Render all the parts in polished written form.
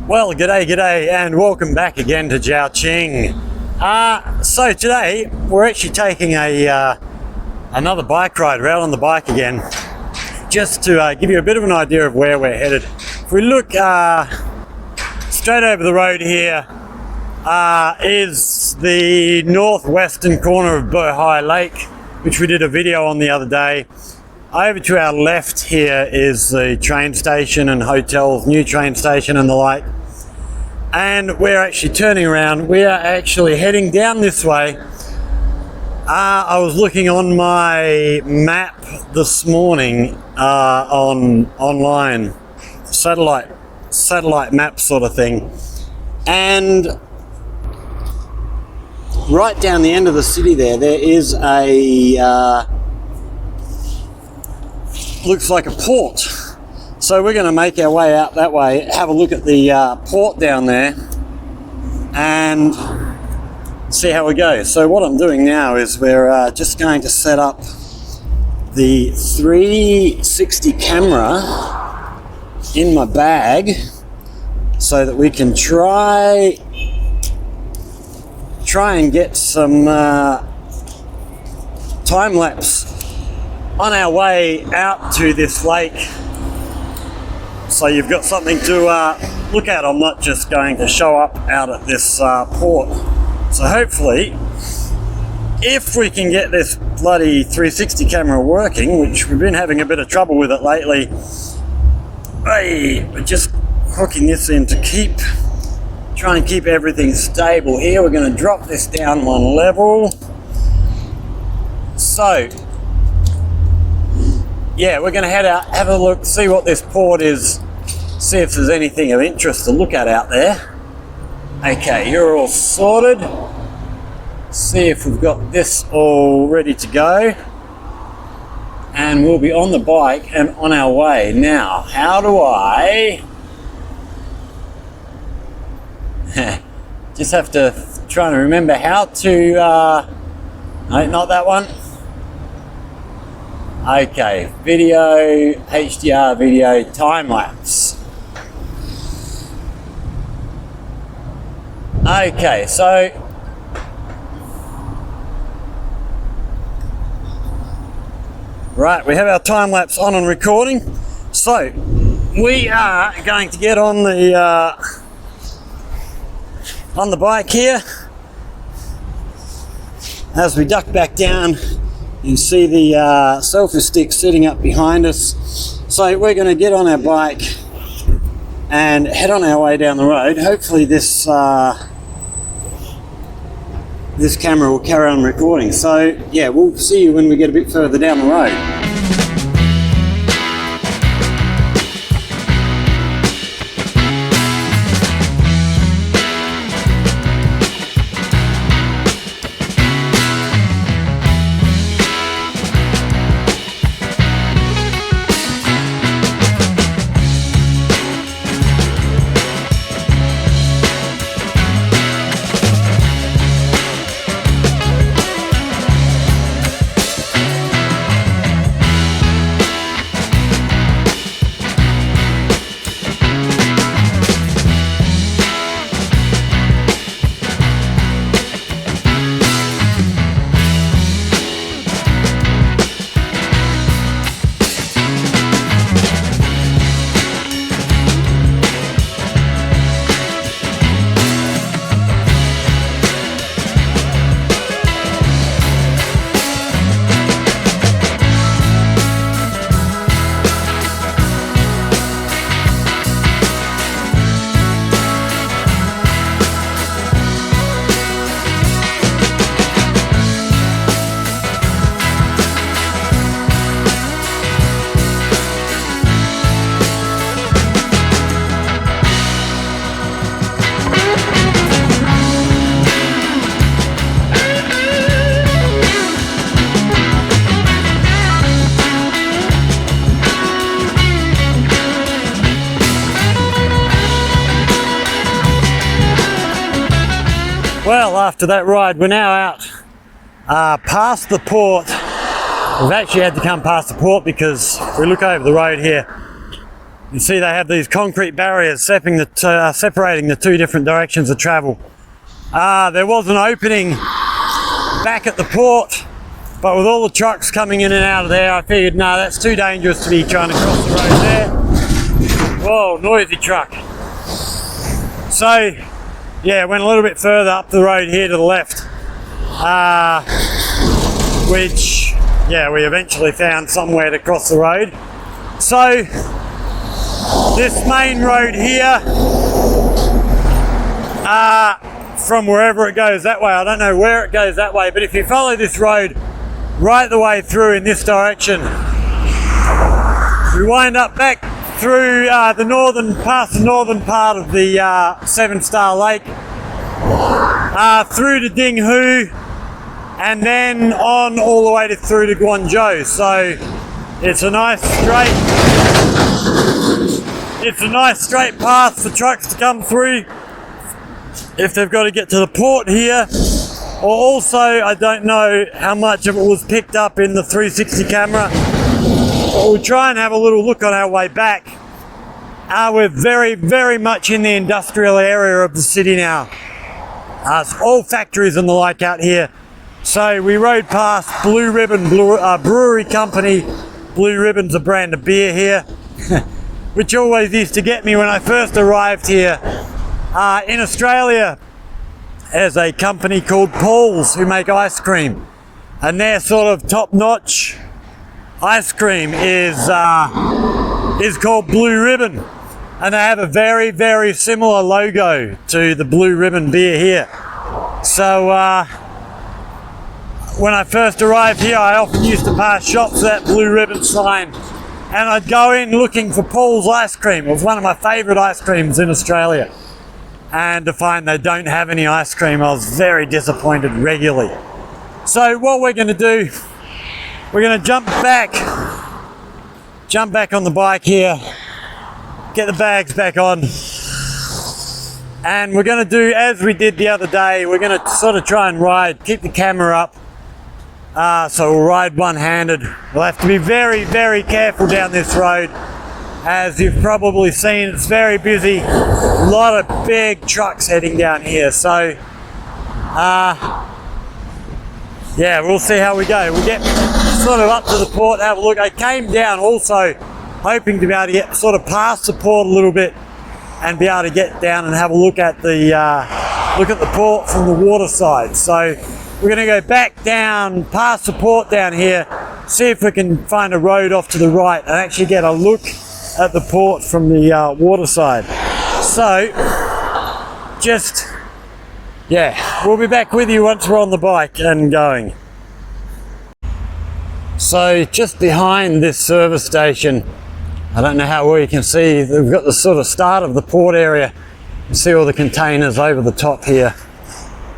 Well, g'day, and welcome back again to ZhaoQing. So today we're actually taking another bike ride around on the bike again, just to give you a bit of an idea of where we're headed. If we look straight over the road here is the northwestern corner of Bohai Lake, which we did a video on the other day. Over to our left here is the train station and hotels, new train station and the like. And we're actually turning around. We are actually heading down this way. I was looking on my map this morning online, satellite map sort of thing. And right down the end of the city there is a looks like a port. So we're going to make our way out that way, have a look at the port down there and see how we go. So what I'm doing now is we're just going to set up the 360 camera in my bag so that we can try and get some time lapse on our way out to this lake, so you've got something to look at. I'm not just going to show up out at this port. So hopefully, if we can get this bloody 360 camera working, which we've been having a bit of trouble with it lately, we're just hooking this in to try and keep everything stable here. We're going to drop this down one level. So yeah, we're going to head out, have a look, see what this port is, see if there's anything of interest to look at out there. Okay, you're all sorted. See if we've got this all ready to go. And we'll be on the bike and on our way. Now, how do I... just have to try and remember how to... no, not that one. Okay, video, HDR video, time lapse. Okay, so right, we have our time lapse on and recording. So we are going to get on the bike here. As we duck back down, you see the selfie stick sitting up behind us. So we're going to get on our bike and head on our way down the road. Hopefully this camera will carry on recording. So yeah, we'll see you when we get a bit further down the road. Well, after that ride, we're now out past the port. We've actually had to come past the port because if we look over the road here, You see they have these concrete barriers separating the two different directions of travel. There was an opening back at the port, but with all the trucks coming in and out of there, I figured, no, that's too dangerous to be trying to cross the road there. Whoa, noisy truck. So, yeah, went a little bit further up the road here to the left, which, yeah, we eventually found somewhere to cross the road. So, this main road here, from wherever it goes that way, I don't know where it goes that way, but if you follow this road right the way through in this direction, we wind up back through past the northern part of the Seven Star Lake, through to DuanZhou, and then on all the way through to DuanZhou. So it's a nice straight path for trucks to come through if they've got to get to the port here. Or also, I don't know how much of it was picked up in the 360 camera, but we'll try and have a little look on our way back. We're very, very much in the industrial area of the city now. It's all factories and the like out here. So we rode past Blue Ribbon Brewery Company. Blue Ribbon's a brand of beer here, which always used to get me when I first arrived here. In Australia, there's a company called Paul's who make ice cream, and their sort of top-notch ice cream is called Blue Ribbon, and they have a very, very similar logo to the Blue Ribbon beer here. So when I first arrived here, I often used to pass shops with that Blue Ribbon sign, and I'd go in looking for Paul's ice cream. It was one of my favourite ice creams in Australia. And to find they don't have any ice cream, I was very disappointed regularly. So what we're going to do, we're going to jump back on the bike here, get the bags back on, and we're going to do as we did the other day. We're going to sort of try and ride, keep the camera up, so we'll ride one-handed. We'll have to be very, very careful down this road. As you've probably seen, it's very busy. A lot of big trucks heading down here. So, yeah, we'll see how we go. We'll get sort of up to the port, have a look. I came down also hoping to be able to get sort of past the port a little bit and be able to get down and have a look at the port from the water side. So we're going to go back down past the port down here, see if we can find a road off to the right and actually get a look at the port from the water side. So, we'll be back with you once we're on the bike and going. So, just behind this service station, I don't know how well you can see, we've got the sort of start of the port area. You see all the containers over the top here.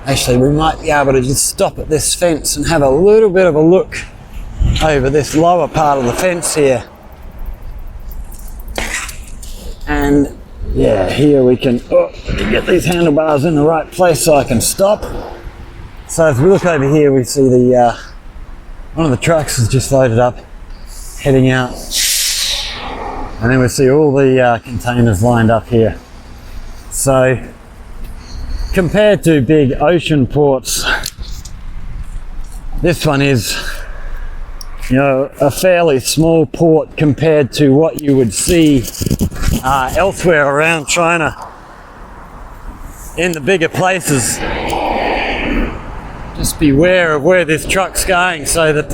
Actually, we might be able to just stop at this fence and have a little bit of a look over this lower part of the fence here. And yeah, here we can get these handlebars in the right place so I can stop. So as we look over here, we see the one of the trucks is just loaded up, heading out, and then we see all the containers lined up here. So compared to big ocean ports, this one is, you know, a fairly small port compared to what you would see elsewhere around China in the bigger places. Just beware of where this truck's going so that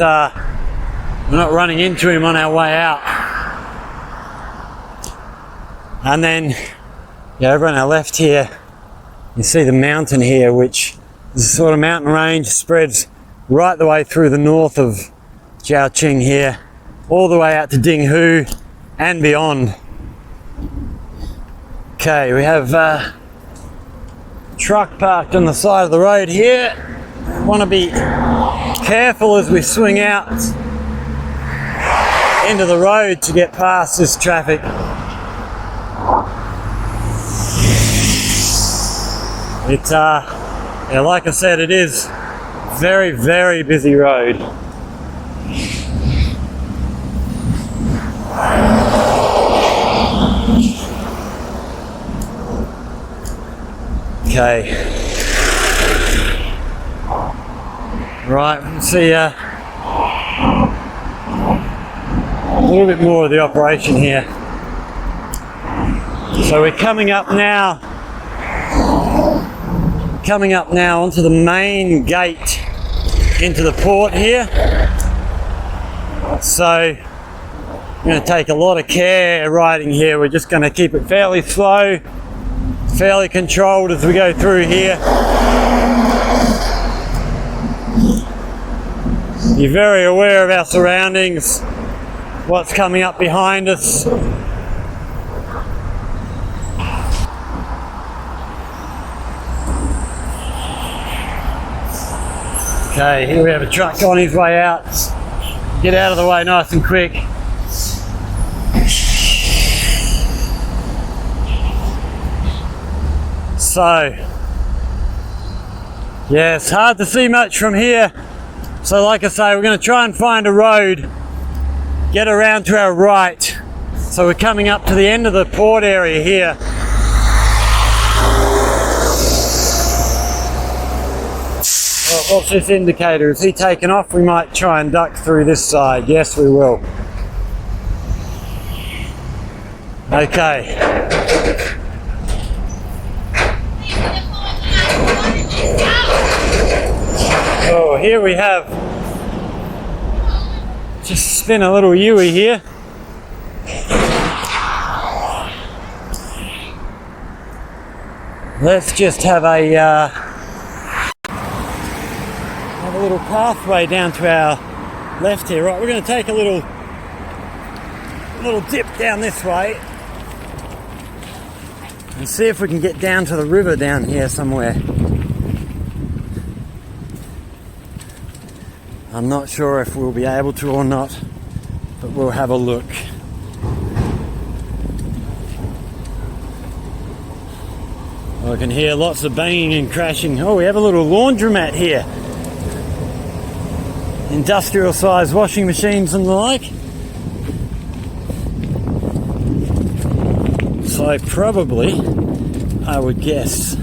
we're not running into him on our way out. And then, yeah, over on our left here, you see the mountain here, which is a sort of mountain range, spreads right the way through the north of ZhaoQing here, all the way out to DuanZhou and beyond. Okay, we have a truck parked on the side of the road here. Want to be careful as we swing out into the road to get past this traffic. It's yeah, like I said, it is very, very busy road. Okay. Right, let's see a little bit more of the operation here. So we're coming up now onto the main gate into the port here. So I'm going to take a lot of care riding here. We're just going to keep it fairly slow, fairly controlled as we go through here. Be very aware of our surroundings, what's coming up behind us. Okay, here we have a truck on his way out. Get out of the way nice and quick. So, yeah, it's hard to see much from here. So like I say, we're going to try and find a road, get around to our right. So we're coming up to the end of the port area here. Well, what's this indicator? Is he taken off? We might try and duck through this side. Yes, we will. Okay. Oh, here we have, just spin a little U-ey here. Let's just have a little pathway down to our left here. Right, we're going to take a little dip down this way and see if we can get down to the river down here somewhere. I'm not sure if we'll be able to or not, but we'll have a look. I can hear lots of banging and crashing. Oh, we have a little laundromat here. Industrial sized washing machines and the like. So probably, I would guess,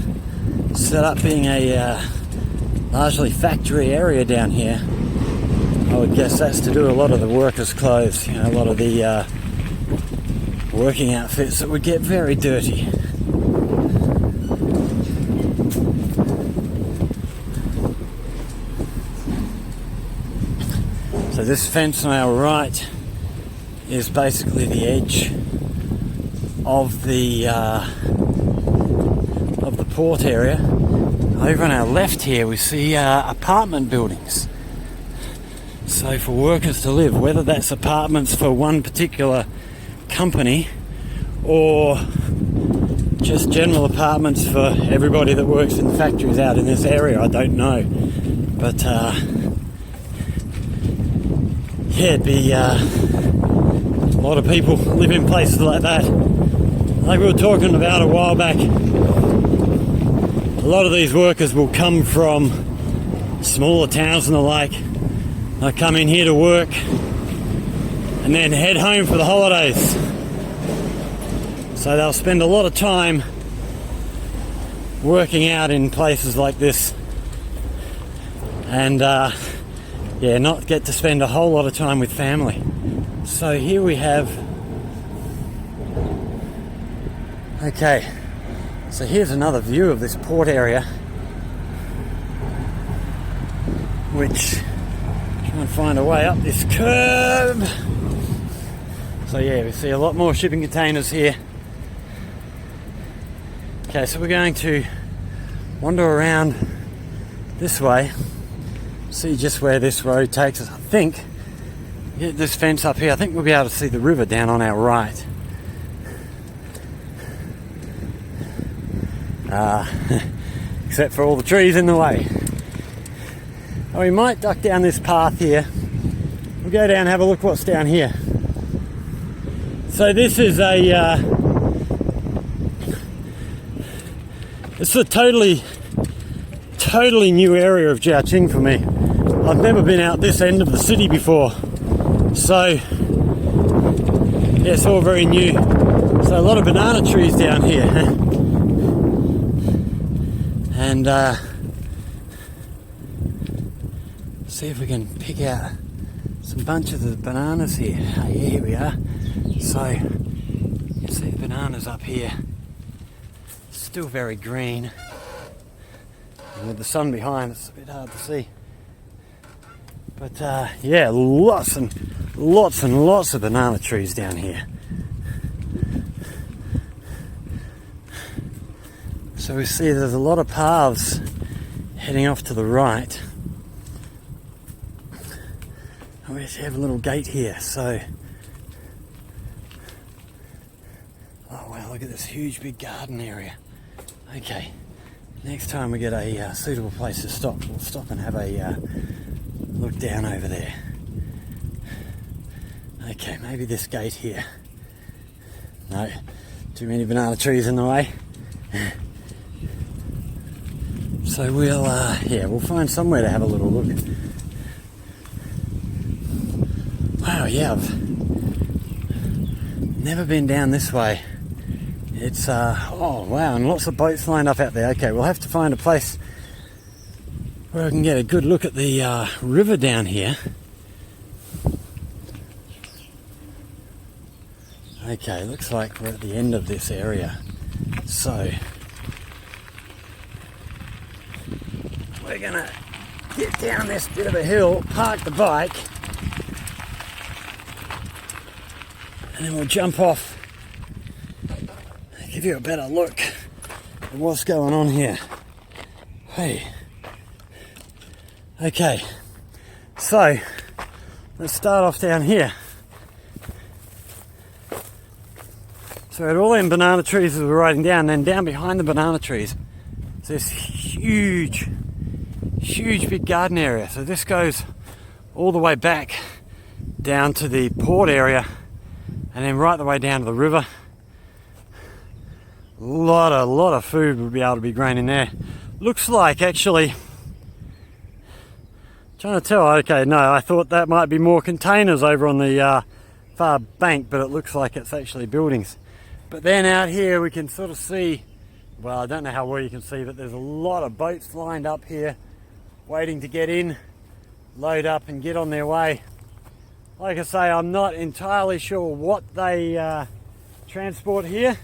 set up being a largely factory area down here. I would guess that's to do a lot of the workers' clothes, you know, a lot of the working outfits that would get very dirty. So this fence on our right is basically the edge of the port area. Over on our left here we see apartment buildings. So for workers to live, whether that's apartments for one particular company or just general apartments for everybody that works in the factories out in this area, I don't know. But yeah, it'd be a lot of people live in places like that. Like we were talking about a while back, a lot of these workers will come from smaller towns and the like. They'll come in here to work and then head home for the holidays. So they'll spend a lot of time working out in places like this and yeah, not get to spend a whole lot of time with family. So here we have, okay, so here's another view of this port area, which try and find a way up this curve. So yeah, we see a lot more shipping containers here. Okay, so we're going to wander around this way, see just where this road takes us. I think, get this fence up here, I think we'll be able to see the river down on our right. Except for all the trees in the way. Oh, we might duck down this path here. We'll go down and have a look what's down here. So this is it's a totally new area of ZhaoQing for me. I've never been out this end of the city before. So yeah, it's all very new. So a lot of banana trees down here. and see if we can pick out some bunches of bananas here. Hey, here we are. So you can see the bananas up here, still very green, and with the sun behind it's a bit hard to see. But yeah, lots and lots of banana trees down here. So we see there's a lot of paths heading off to the right. And we actually have a little gate here, so... Oh wow, look at this huge big garden area. Okay, next time we get a suitable place to stop, we'll stop and have a look down over there. Okay, maybe this gate here. No, too many banana trees in the way. So we'll find somewhere to have a little look. Wow, yeah, I've never been down this way. It's, oh wow, and lots of boats lined up out there. Okay, we'll have to find a place where I can get a good look at the river down here. Okay, looks like we're at the end of this area. So, we're gonna get down this bit of a hill, park the bike, and then we'll jump off and give you a better look at what's going on here. Hey. Okay, so let's start off down here. So we had all them banana trees as we were riding down, then down behind the banana trees there's this huge big garden area. So this goes all the way back down to the port area and then right the way down to the river. A lot of food would be able to be grown in there. Looks like, actually, trying to tell, okay, no, I thought that might be more containers over on the far bank, but it looks like it's actually buildings. But then out here we can sort of see, well, I don't know how well you can see, but there's a lot of boats lined up here waiting to get in, load up and get on their way. Like I say, I'm not entirely sure what they transport here.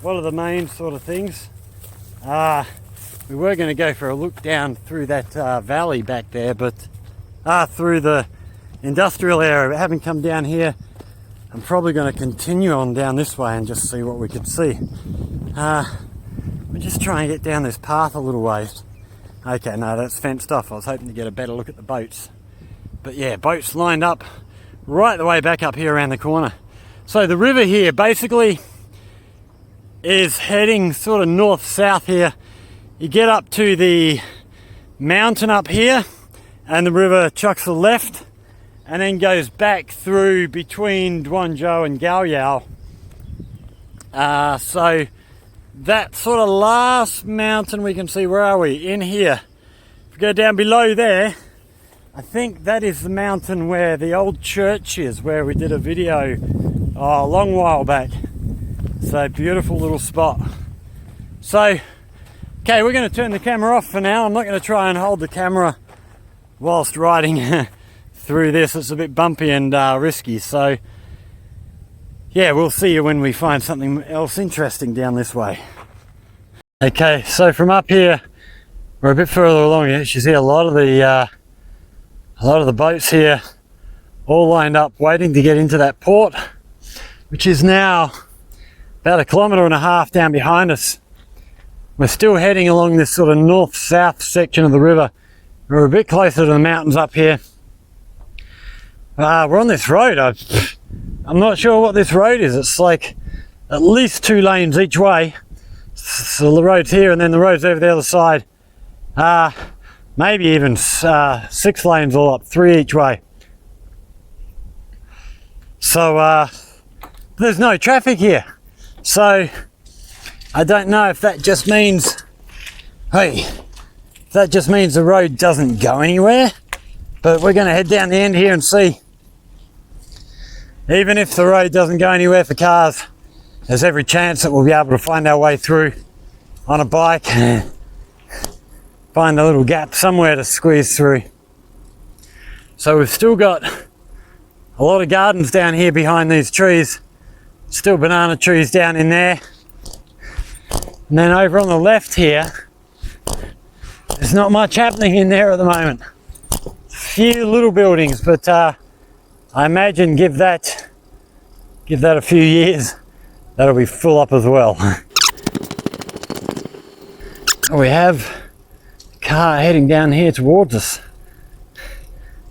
What are the main sort of things? We were going to go for a look down through that valley back there, but through the industrial area, but haven't come down here. I'm probably going to continue on down this way and just see what we can see. We're just trying to get down this path a little ways. Okay, no, that's fenced off. I was hoping to get a better look at the boats. But yeah, boats lined up right the way back up here around the corner. So the river here basically is heading sort of north-south here. You get up to the mountain up here and the river chucks to the left and then goes back through between DuanZhou and Gaoyao. So that sort of last mountain we can see, where are we? In here. If we go down below there, I think that is the mountain where the old church is, where we did a video a long while back. So beautiful little spot. So, okay, we're going to turn the camera off for now. I'm not going to try and hold the camera whilst riding through this. It's a bit bumpy and risky. So, yeah, we'll see you when we find something else interesting down this way. Okay, so from up here, we're a bit further along here. You see a lot of the boats here, all lined up, waiting to get into that port, which is now about 1.5 kilometers down behind us. We're still heading along this sort of north-south section of the river. We're a bit closer to the mountains up here. We're on this road. I'm not sure what this road is. It's like at least 2 lanes each way. So the road's here and then the road's over the other side. Maybe even 6 lanes all up, 3 each way. So there's no traffic here. So I don't know if that just means, the road doesn't go anywhere, but we're going to head down the end here and see. Even if the road doesn't go anywhere for cars, there's every chance that we'll be able to find our way through on a bike, find a little gap somewhere to squeeze through. So we've still got a lot of gardens down here behind these trees, still banana trees down in there. And then over on the left here, there's not much happening in there at the moment. A few little buildings, but I imagine give that a few years, that'll be full up as well. We have a car heading down here towards us.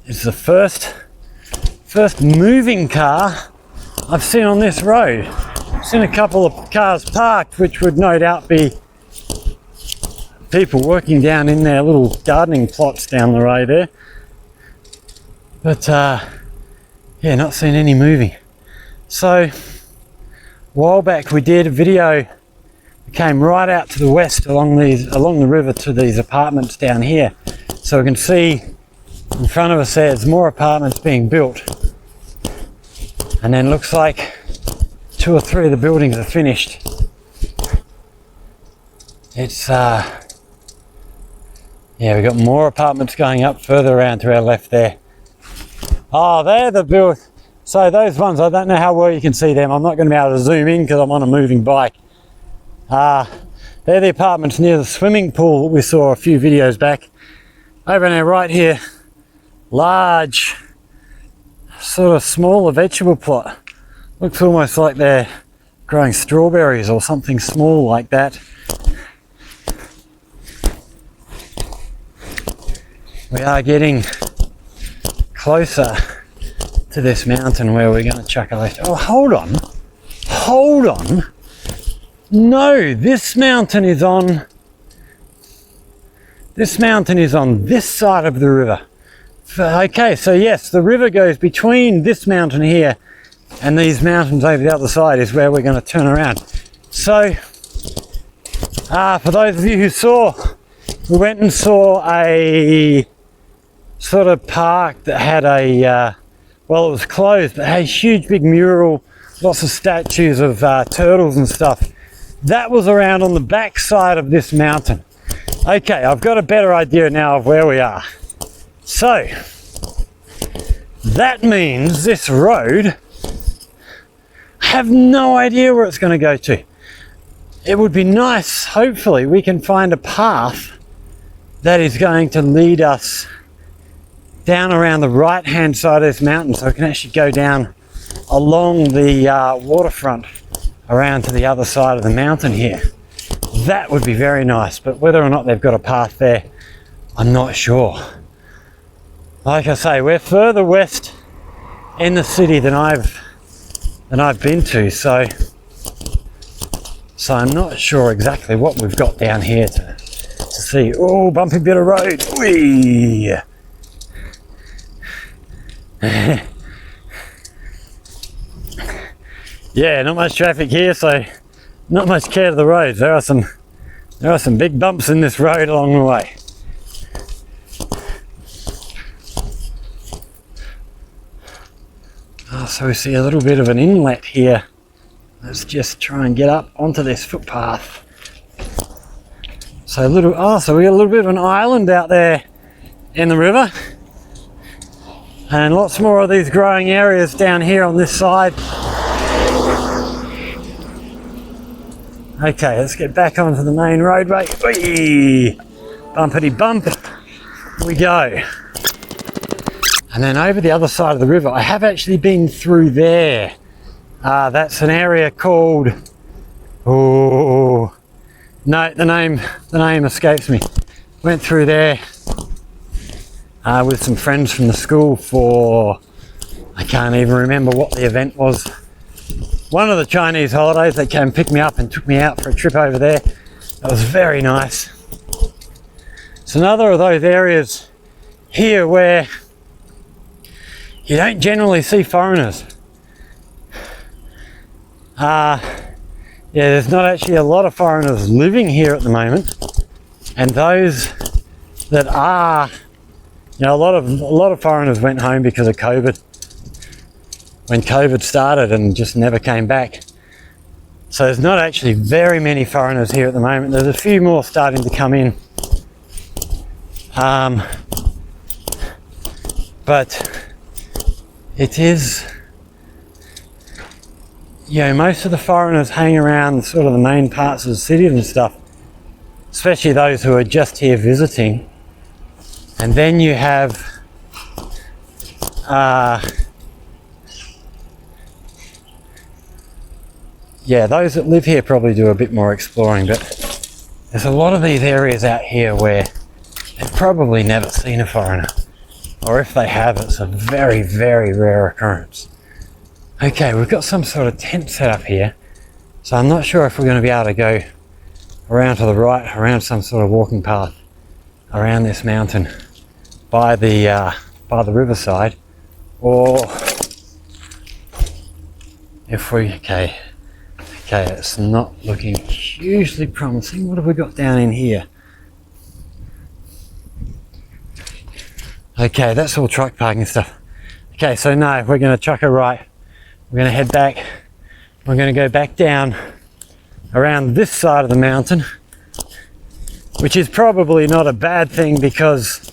It's the first moving car I've seen on this road. I've seen a couple of cars parked, which would no doubt be people working down in their little gardening plots down the road there. But yeah, not seeing any moving. So a while back we did a video. We came right out to the west along the river to these apartments down here. So we can see in front of us there's more apartments being built. And then looks like 2 or 3 of the buildings are finished. It's yeah, we've got more apartments going up further around to our left there. Oh, they're the build. So those ones, I don't know how well you can see them. I'm not going to be able to zoom in because I'm on a moving bike. They're the apartments near the swimming pool that we saw a few videos back. Over there right here, large, sort of smaller vegetable plot. Looks almost like they're growing strawberries or something small like that. We are getting closer to this mountain where we're going to chuck a left. Oh, hold on. No, this mountain is on this side of the river. Okay, so yes, the river goes between this mountain here and these mountains over the other side is where we're going to turn around. So, for those of you who saw, we went and saw a sort of park that had a, well, it was closed, but had a huge big mural, lots of statues of turtles and stuff. That was around on the back side of this mountain. Okay, I've got a better idea now of where we are. So, that means this road, I have no idea where it's going to go to. It would be nice, hopefully, we can find a path that is going to lead us down around the right-hand side of this mountain so we can actually go down along the waterfront around to the other side of the mountain here. That would be very nice, but whether or not they've got a path there, I'm not sure. Like I say, we're further west in the city than I've been to, so I'm not sure exactly what we've got down here to see. Oh, bumpy bit of road. Whee! Yeah, not much traffic here, so not much care to the roads. There are some big bumps in this road along the way. Oh, so we see a little bit of an inlet here. Let's just try and get up onto this footpath. So we got a little bit of an island out there in the river. And lots more of these growing areas down here on this side. Okay, let's get back onto the main roadway. Whee! Bumpity bump. Here we go. And then over the other side of the river, I have actually been through there. That's an area called, oh, no, the name escapes me. Went through there with some friends from the school for, I can't even remember what the event was. One of the Chinese holidays, they came and picked me up and took me out for a trip over there. That was very nice. It's another of those areas here where you don't generally see foreigners. Yeah, there's not actually a lot of foreigners living here at the moment, and those that are, you know, a lot of foreigners went home because of COVID. When COVID started and just never came back. So there's not actually very many foreigners here at the moment. There's a few more starting to come in. But it is, you know, most of the foreigners hang around sort of the main parts of the city and stuff, especially those who are just here visiting. And then you have yeah, those that live here probably do a bit more exploring, but there's a lot of these areas out here where they've probably never seen a foreigner, or if they have, it's a very, very rare occurrence. Okay, we've got some sort of tent set up here, so I'm not sure if we're going to be able to go around to the right, around some sort of walking path around this mountain by the riverside, or if we, okay, it's not looking hugely promising. What have we got down in here? Okay, that's all truck parking stuff. Okay, so no, we're going to chuck a right. We're going to head back. We're going to go back down around this side of the mountain, which is probably not a bad thing because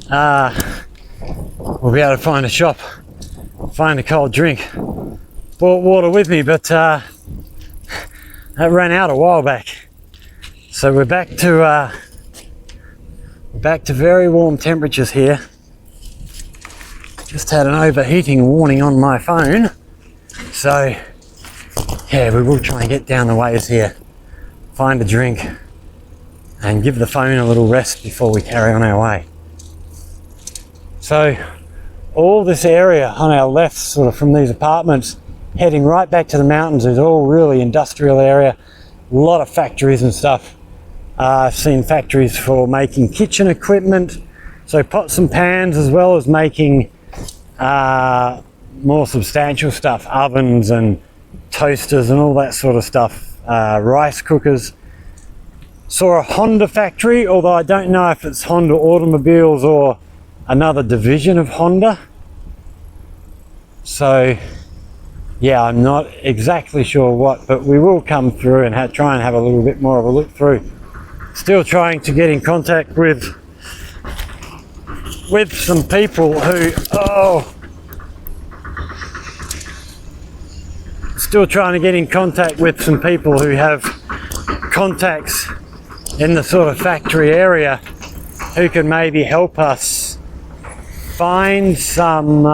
we'll be able to find a shop, find a cold drink. Brought water with me, but that ran out a while back. So we're back to very warm temperatures here. Just had an overheating warning on my phone, so yeah, we will try and get down the ways here, find a drink, and give the phone a little rest before we carry on our way. So all this area on our left, sort of from these apartments, heading right back to the mountains, is all really industrial area, a lot of factories and stuff. I've seen factories for making kitchen equipment, so pots and pans, as well as making more substantial stuff, ovens and toasters and all that sort of stuff, rice cookers. Saw a Honda factory, although I don't know if it's Honda Automobiles or another division of Honda. So yeah, I'm not exactly sure what, but we will come through and try and have a little bit more of a look through. Still trying to get in contact with some people who, still trying to get in contact with some people who have contacts in the sort of factory area who can maybe help us find some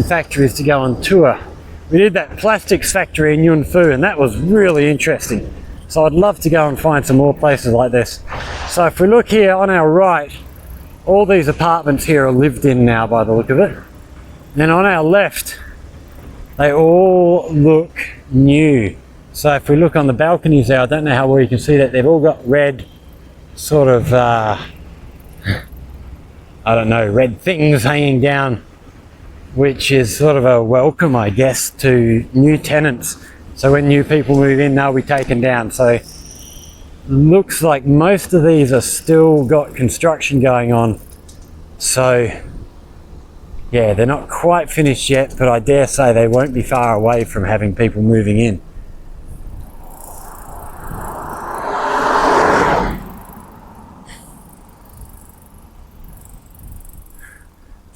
factories to go on tour. We did that plastics factory in Yunfu, and that was really interesting. So I'd love to go and find some more places like this. So if we look here on our right, all these apartments here are lived in now by the look of it. Then on our left, they all look new. So if we look on the balconies there, I don't know how well you can see that, they've all got red sort of, I don't know, red things hanging down, which is sort of a welcome, I guess, to new tenants. So when new people move in, they'll be taken down. So looks like most of these are still got construction going on. So yeah, they're not quite finished yet, but I dare say they won't be far away from having people moving in.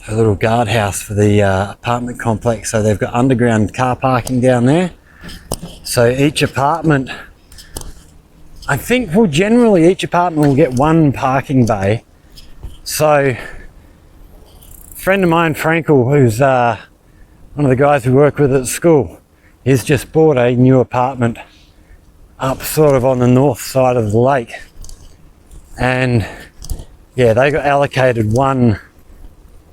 A little guardhouse for the apartment complex. So they've got underground car parking down there. So each apartment, I think, well, generally each apartment will get one parking bay. So a friend of mine, Frankel, who's one of the guys we work with at school, he's just bought a new apartment up sort of on the north side of the lake. And yeah, they got allocated one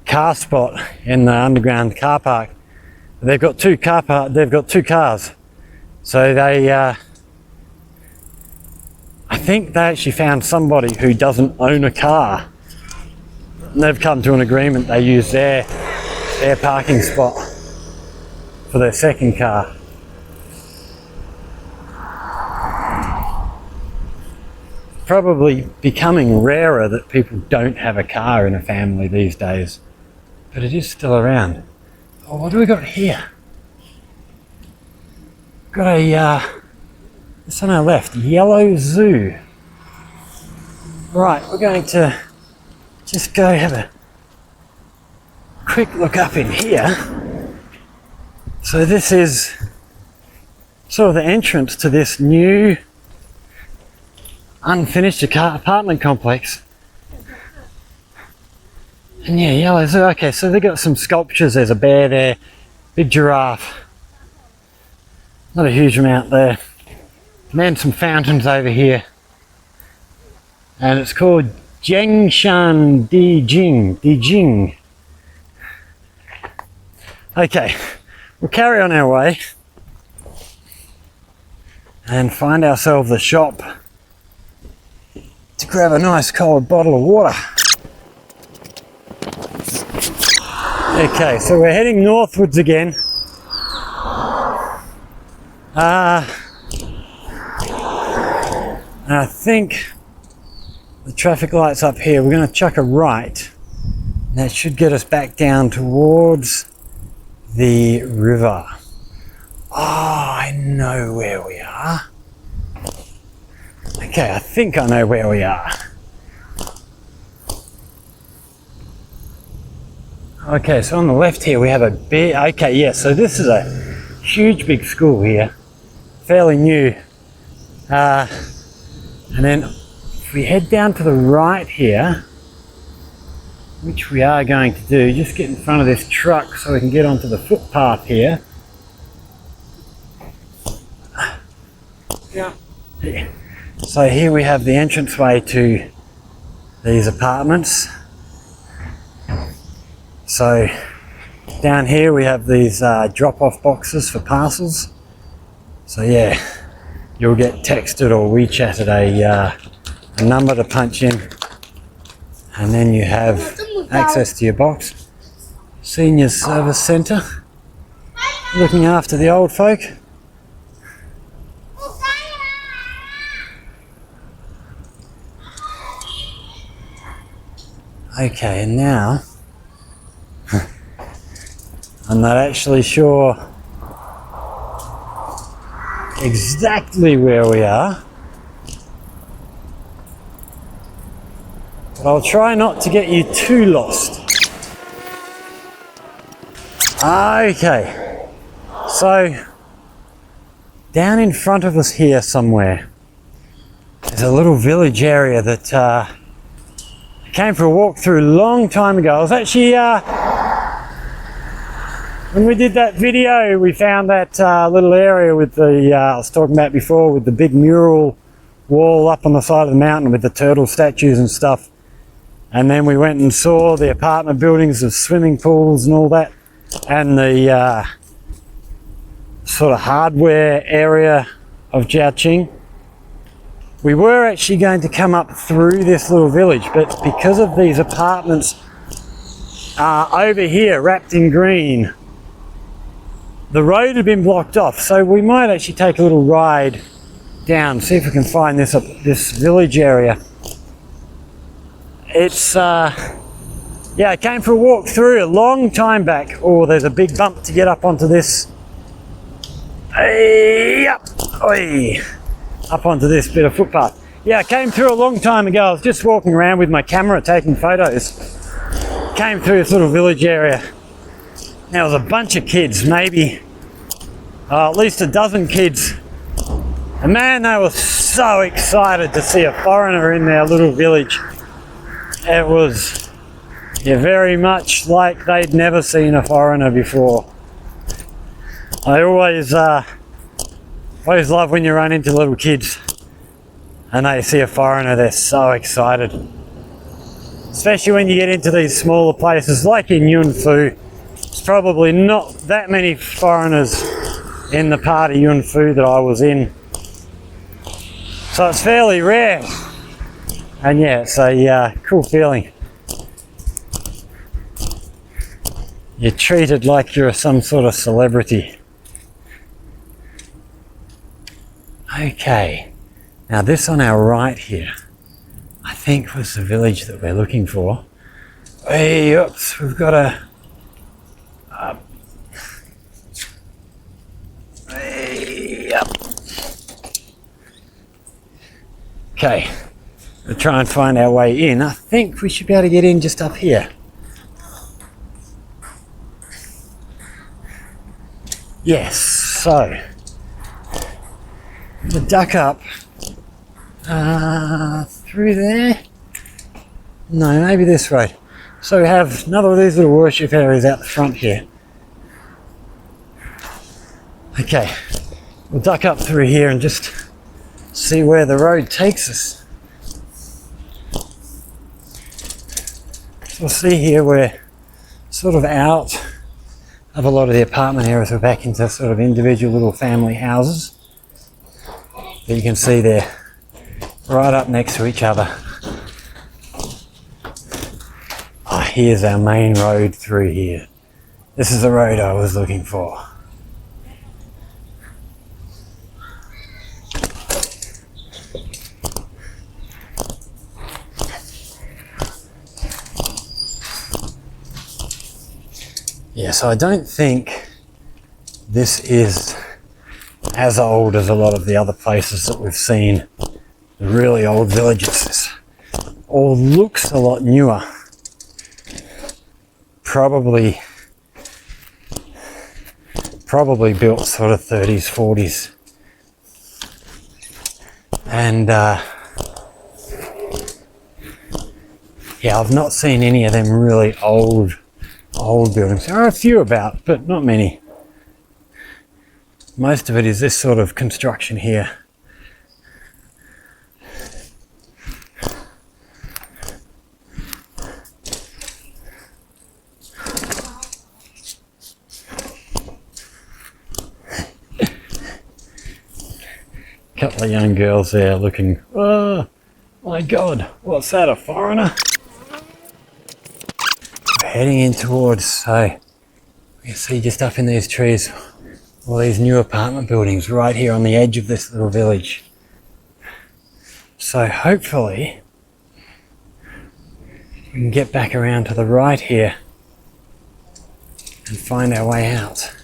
car spot in the underground car park. They've got two cars. So they, I think they actually found somebody who doesn't own a car. And they've come to an agreement, they use their parking spot for their second car. Probably becoming rarer that people don't have a car in a family these days, but it is still around. Oh, what do we got here? Got a, this on our left, ZhaoQing. Right, we're going to just go have a quick look up in here. So this is sort of the entrance to this new unfinished apartment complex. And yeah, ZhaoQing. Okay, so they got some sculptures. There's a bear there, big giraffe. Not a huge amount there. And then some fountains over here. And it's called Zhengshan Dijing. Okay, we'll carry on our way and find ourselves a shop to grab a nice cold bottle of water. Okay, so we're heading northwards again. I think the traffic light's up here. We're going to chuck a right. That should get us back down towards the river. Oh, I know where we are. Okay, I think I know where we are. Okay, so on the left here we have a big, okay, yeah, so this is a huge big school here, fairly new. And then if we head down to the right here, which we are going to do, just get in front of this truck so we can get onto the footpath here. Yeah. So here we have the entranceway to these apartments. So down here we have these drop-off boxes for parcels. So yeah, you'll get texted or WeChatted a number to punch in, and then you have access to your box. Senior Service Centre, looking after the old folk. Okay, and now I'm not actually sure exactly where we are, but I'll try not to get you too lost. Okay, so down in front of us here somewhere, there's a little village area that I came for a walk through a long time ago. I was actually, when we did that video, we found that little area with the, I was talking about before, with the big mural wall up on the side of the mountain with the turtle statues and stuff. And then we went and saw the apartment buildings with swimming pools and all that, and the sort of hardware area of ZhaoQing. We were actually going to come up through this little village, but because of these apartments over here wrapped in green, the road had been blocked off, so we might actually take a little ride down, see if we can find this village area. It's yeah, I came for a walk through a long time back. Oh, there's a big bump to get up onto this. Hey, up onto this bit of footpath. Yeah, I came through a long time ago. I was just walking around with my camera taking photos. Came through this little village area. There was a bunch of kids, maybe at least a dozen kids. And man, they were so excited to see a foreigner in their little village. It was, yeah, very much like they'd never seen a foreigner before. I always love when you run into little kids and they see a foreigner, they're so excited. Especially when you get into these smaller places like in Yunfu. There's probably not that many foreigners in the part of Yunfu that I was in. So it's fairly rare. And yeah, it's a cool feeling. You're treated like you're some sort of celebrity. Okay, now this on our right here, I think was the village that we're looking for. Hey, oops, we've got a Okay, we'll try and find our way in. I think we should be able to get in just up here. Yes, so the duck up through there. No, maybe this way. So we have another of these little worship areas out the front here. Okay, we'll duck up through here and just see where the road takes us. We'll see here we're sort of out of a lot of the apartment areas. We're back into sort of individual little family houses that you can see they're right up next to each other. Oh, here's our main road through here. This is the road I was looking for. Yeah, so I don't think this is as old as a lot of the other places that we've seen, the really old villages. This all looks a lot newer. Probably built sort of 30s, 40s. And yeah, I've not seen any of them really old buildings. There are a few about, but not many. Most of it is this sort of construction here. Couple of young girls there looking, oh my God, what's that, a foreigner? Heading in towards, so you can see just up in these trees, all these new apartment buildings right here on the edge of this little village. So hopefully we can get back around to the right here and find our way out.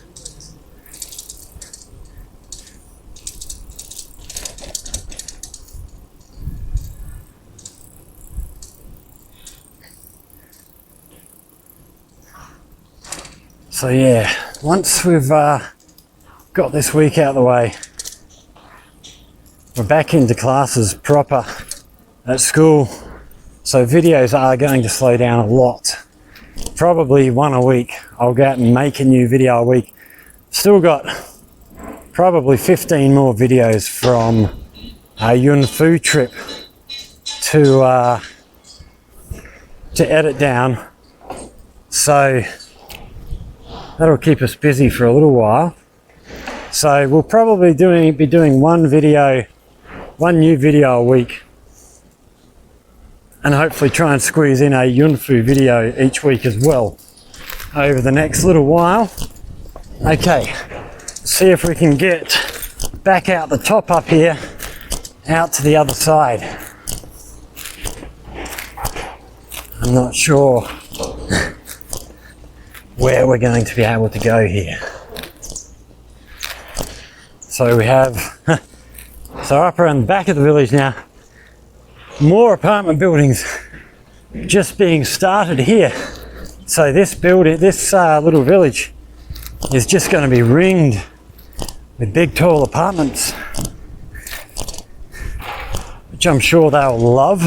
So yeah, once we've got this week out of the way, we're back into classes proper at school. So videos are going to slow down a lot. Probably one a week. I'll go out and make a new video a week. Still got probably 15 more videos from our Yunfu trip to edit down. So that'll keep us busy for a little while. So we'll probably be doing one new video a week, and hopefully try and squeeze in a Yunfu video each week as well over the next little while. Okay, see if we can get back out the top up here, out to the other side. I'm not sure where we're going to be able to go here. So we have, so up around the back of the village now, more apartment buildings just being started here. So this building, this little village is just going to be ringed with big tall apartments, which I'm sure they'll love.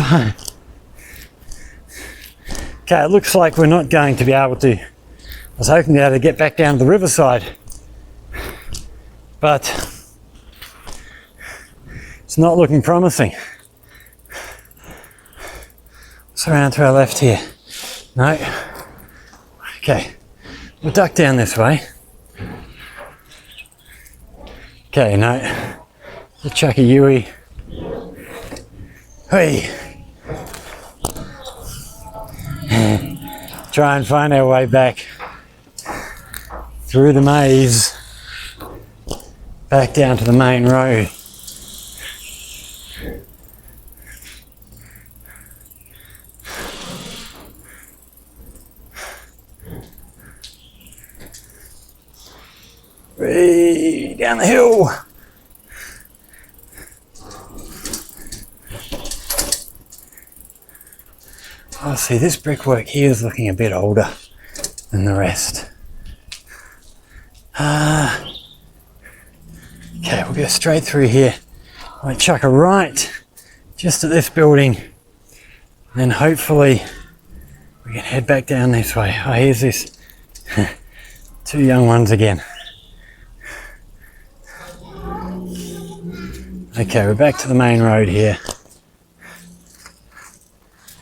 Okay, it looks like we're not going to be able to, I was hoping to be able to get back down to the riverside, but it's not looking promising. Let's around to our left here. No. Okay, we'll duck down this way. Okay, no. The chuck a Yui. Hey. Try and find our way back through the maze, back down to the main road. Way down the hill. Oh, see, this brickwork here is looking a bit older than the rest. Okay, we'll go straight through here. I'll chuck a right just at this building, and then hopefully we can head back down this way. Oh, here's this. Two young ones again. Okay, we're back to the main road here.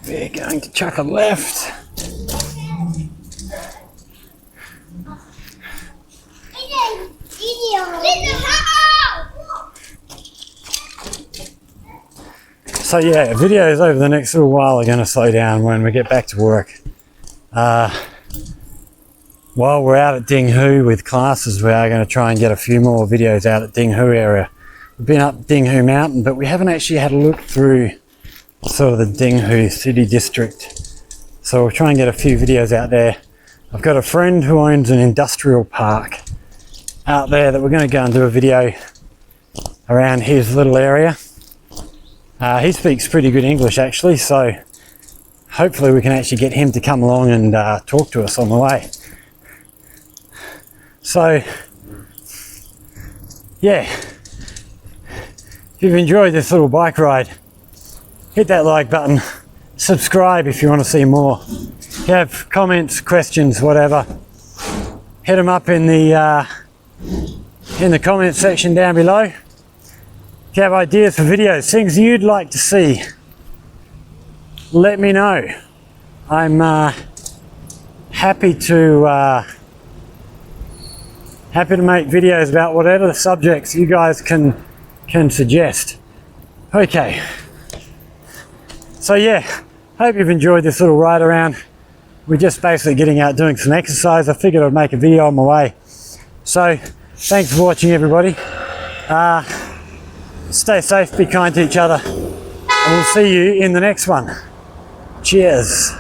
We're going to chuck a left. So yeah, videos over the next little while are going to slow down when we get back to work. While we're out at DuanZhou with classes, we are going to try and get a few more videos out at DuanZhou area. We've been up DuanZhou Mountain, but we haven't actually had a look through sort of the DuanZhou city district. So we'll try and get a few videos out there. I've got a friend who owns an industrial park out there that we're going to go and do a video around his little area. He speaks pretty good English actually, so hopefully we can actually get him to come along and talk to us on the way. So yeah, if you've enjoyed this little bike ride, hit that like button, subscribe if you want to see more. If you have comments, questions, whatever, hit them up in the comment section down below. If you have ideas for videos, things you'd like to see, let me know. I'm happy to make videos about whatever the subjects you guys can suggest. Okay. So yeah, hope you've enjoyed this little ride around. We're just basically getting out doing some exercise. I figured I'd make a video on my way. So thanks for watching, everybody. Stay safe, be kind to each other, and we'll see you in the next one. Cheers.